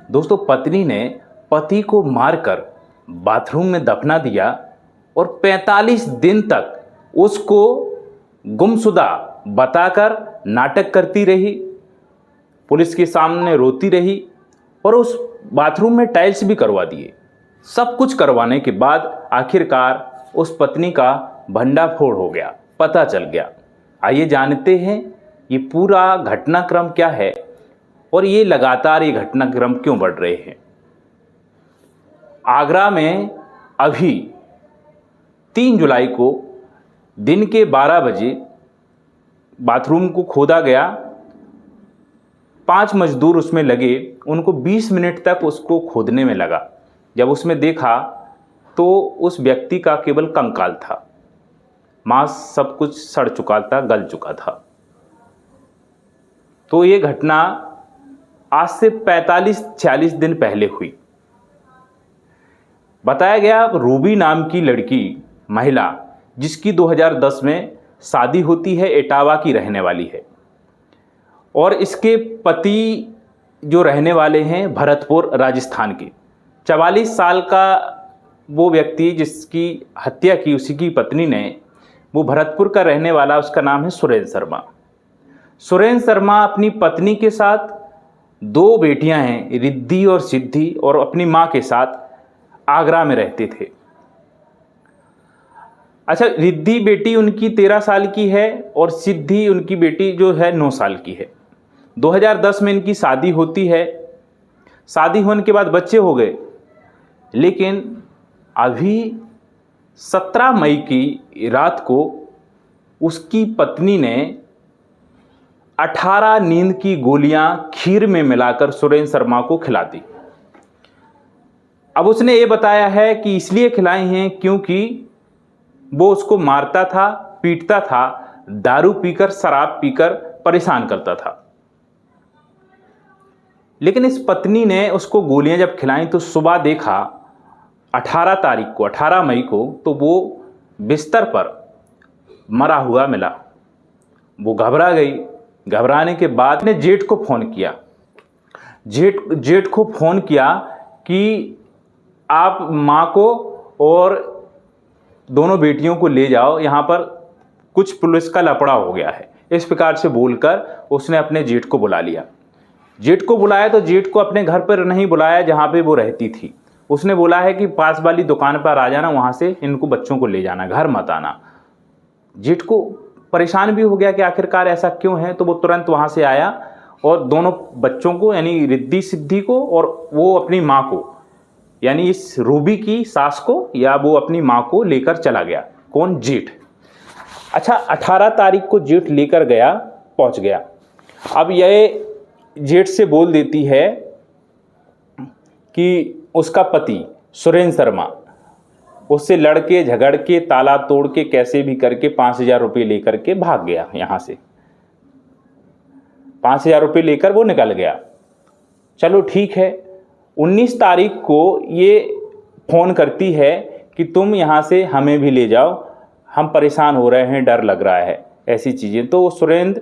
दोस्तों, पत्नी ने पति को मारकर बाथरूम में दफना दिया और 45 दिन तक उसको गुमशुदा बताकर नाटक करती रही, पुलिस के सामने रोती रही और उस बाथरूम में टाइल्स भी करवा दिए। सब कुछ करवाने के बाद आखिरकार उस पत्नी का भंडाफोड़ हो गया, पता चल गया। आइए जानते हैं ये पूरा घटनाक्रम क्या है और ये लगातार ये घटनाक्रम क्यों बढ़ रहे हैं। आगरा में अभी 3 जुलाई को दिन के 12 बजे बाथरूम को खोदा गया। 5 मजदूर उसमें लगे, उनको 20 मिनट तक उसको खोदने में लगा। जब उसमें देखा तो उस व्यक्ति का केवल कंकाल था, मांस सब कुछ सड़ चुका था, गल चुका था। तो ये घटना आज से 45-46 दिन पहले हुई। बताया गया रूबी नाम की लड़की, महिला, जिसकी 2010 में शादी होती है, इटावा की रहने वाली है और इसके पति जो रहने वाले हैं भरतपुर राजस्थान के। 44 साल का वो व्यक्ति जिसकी हत्या की, उसी की पत्नी ने, वो भरतपुर का रहने वाला, उसका नाम है सुरेंद्र शर्मा। सुरेंद्र शर्मा अपनी पत्नी के साथ 2 बेटियां हैं, रिद्धि और सिद्धि, और अपनी मां के साथ आगरा में रहते थे। अच्छा, रिद्धि बेटी उनकी 13 साल की है और सिद्धि उनकी बेटी जो है 9 साल की है। 2010 में इनकी शादी होती है। शादी होने के बाद बच्चे हो गए, लेकिन अभी 17 मई की रात को उसकी पत्नी ने 18 नींद की गोलियां खीर में मिलाकर सुरेंद्र शर्मा को खिला दी। अब उसने ये बताया है कि इसलिए खिलाई हैं क्योंकि वो उसको मारता था, पीटता था, दारू पीकर, शराब पीकर परेशान करता था। लेकिन इस पत्नी ने उसको गोलियां जब खिलाई तो सुबह देखा 18 मई को, तो वो बिस्तर पर मरा हुआ मिला। वो घबरा गई। घबराने के बाद ने जेठ को फ़ोन किया। जेठ को फ़ोन किया कि आप माँ को और दोनों बेटियों को ले जाओ, यहाँ पर कुछ पुलिस का लफड़ा हो गया है। इस प्रकार से बोलकर उसने अपने जेठ को बुला लिया। जेठ को बुलाया तो जेठ को अपने घर पर नहीं बुलाया जहाँ पे वो रहती थी। उसने बोला है कि पास वाली दुकान पर आ जाना, वहाँ से इनको बच्चों को ले जाना, घर मत आना। जेठ को परेशान भी हो गया कि आखिरकार ऐसा क्यों है, तो वो तुरंत वहाँ से आया और दोनों बच्चों को, यानी रिद्धि सिद्धि को और वो अपनी माँ को, यानी इस रूबी की सास को या वो अपनी माँ को लेकर चला गया। कौन? जेठ। अच्छा, 18 तारीख को जेठ लेकर गया, पहुँच गया। अब ये जेठ से बोल देती है कि उसका पति सुरेंद्र शर्मा उससे लड़के झगड़ के, ताला तोड़ के, कैसे भी करके 5000 रुपये लेकर के भाग गया यहाँ से। 5000 रुपये लेकर वो निकल गया। चलो ठीक है। 19 तारीख को ये फ़ोन करती है कि तुम यहाँ से हमें भी ले जाओ, हम परेशान हो रहे हैं, डर लग रहा है, ऐसी चीज़ें। तो सुरेंद्र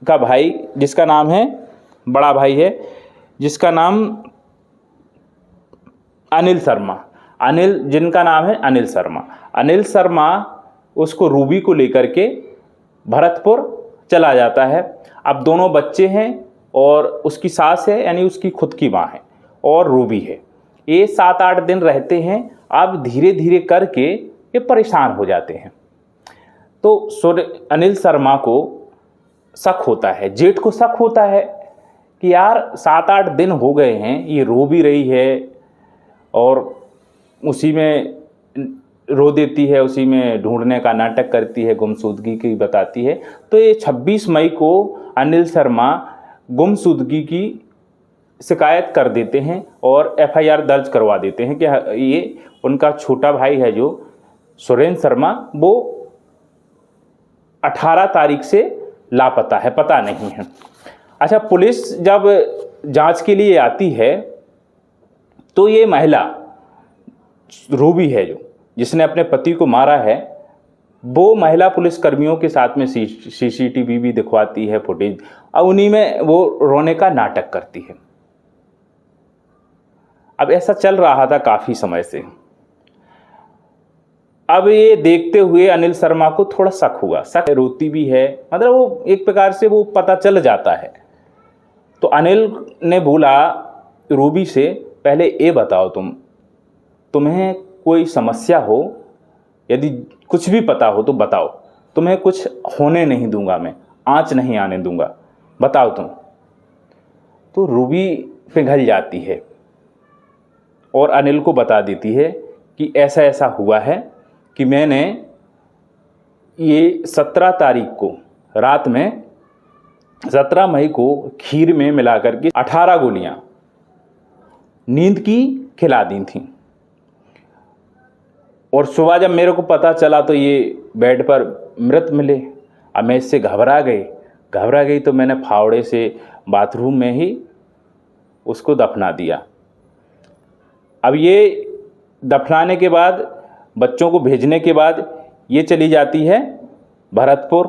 का भाई, जिसका नाम है, बड़ा भाई है जिसका नाम अनिल शर्मा, जिनका नाम है अनिल शर्मा, अनिल शर्मा उसको रूबी को लेकर के भरतपुर चला जाता है। अब दोनों बच्चे हैं और उसकी सास है, यानी उसकी खुद की माँ है, और रूबी है। ये 7-8 दिन रहते हैं। अब धीरे धीरे करके ये परेशान हो जाते हैं। तो अनिल शर्मा को शक होता है, जेठ को शक होता है कि यार 7-8 दिन हो गए हैं, ये रो भी रही है और उसी में रो देती है, उसी में ढूंढने का नाटक करती है, गुमशुदगी की बताती है। तो ये 26 मई को अनिल शर्मा गुमशुदगी की शिकायत कर देते हैं और FIR दर्ज करवा देते हैं कि ये उनका छोटा भाई है जो सुरेंद्र शर्मा, वो 18 तारीख से लापता है, पता नहीं है। अच्छा, पुलिस जब जांच के लिए आती है तो ये महिला रूबी है, जो जिसने अपने पति को मारा है, वो महिला पुलिसकर्मियों के साथ में CCTV भी दिखवाती है, फुटेज, और उन्हीं में वो रोने का नाटक करती है। अब ऐसा चल रहा था काफ़ी समय से। अब ये देखते हुए अनिल शर्मा को थोड़ा शक हुआ, शक रोती भी है, मतलब वो एक प्रकार से वो पता चल जाता है। तो अनिल ने बोला रूबी से, पहले ये बताओ तुम्हें कोई समस्या हो, यदि कुछ भी पता हो तो बताओ, तुम्हें कुछ होने नहीं दूंगा, मैं आँच नहीं आने दूंगा, बताओ तुम। तो रूबी पिघल जाती है और अनिल को बता देती है कि ऐसा ऐसा हुआ है कि मैंने ये 17 तारीख को रात में 17 मई को खीर में मिलाकर के 18 गोलियां नींद की खिला दी थी, और सुबह जब मेरे को पता चला तो ये बेड पर मृत मिले। अब मैं इससे घबरा गई तो मैंने फावड़े से बाथरूम में ही उसको दफना दिया। अब ये दफनाने के बाद, बच्चों को भेजने के बाद ये चली जाती है भरतपुर।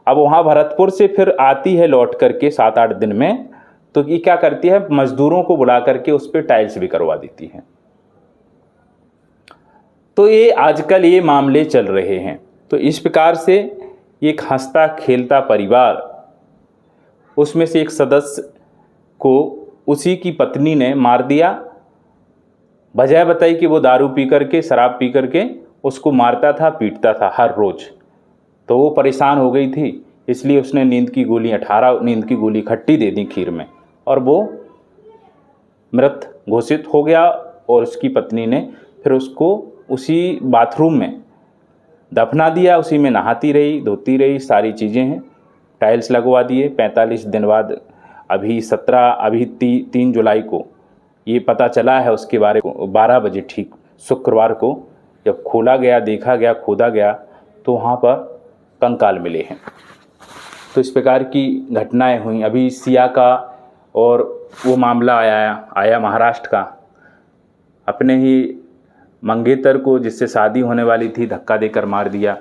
अब वहाँ भरतपुर से फिर आती है लौट करके 7-8 दिन में, तो ये क्या करती है, मजदूरों को बुला करके उस पर टाइल्स भी करवा देती है। तो ये आजकल ये मामले चल रहे हैं। तो इस प्रकार से एक हंसता खेलता परिवार, उसमें से एक सदस्य को उसी की पत्नी ने मार दिया, वजह बताई कि वो दारू पी करके, शराब पी करके उसको मारता था, पीटता था हर रोज़। तो वो परेशान हो गई थी, इसलिए उसने नींद की गोली 18 नींद की गोली खट्टी दे दी खीर में, और वो मृत घोषित हो गया। और उसकी पत्नी ने फिर उसको उसी बाथरूम में दफना दिया, उसी में नहाती रही, धोती रही, सारी चीज़ें हैं, टाइल्स लगवा दिए। 45 दिन बाद अभी 3 जुलाई को ये पता चला है उसके बारे में। 12 बजे ठीक शुक्रवार को जब खोला गया, देखा गया, खोदा गया, तो वहाँ पर कंकाल मिले हैं। तो इस प्रकार की घटनाएं हुई। अभी सिया का और वो मामला आया महाराष्ट्र का, अपने ही मंगेतर को जिससे शादी होने वाली थी धक्का देकर मार दिया।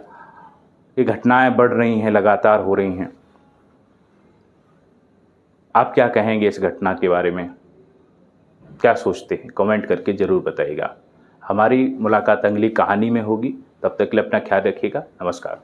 ये घटनाएं बढ़ रही हैं, लगातार हो रही हैं। आप क्या कहेंगे इस घटना के बारे में, क्या सोचते हैं, कमेंट करके ज़रूर बताइएगा। हमारी मुलाकात अगली कहानी में होगी, तब तक के लिए अपना ख्याल रखिएगा। नमस्कार।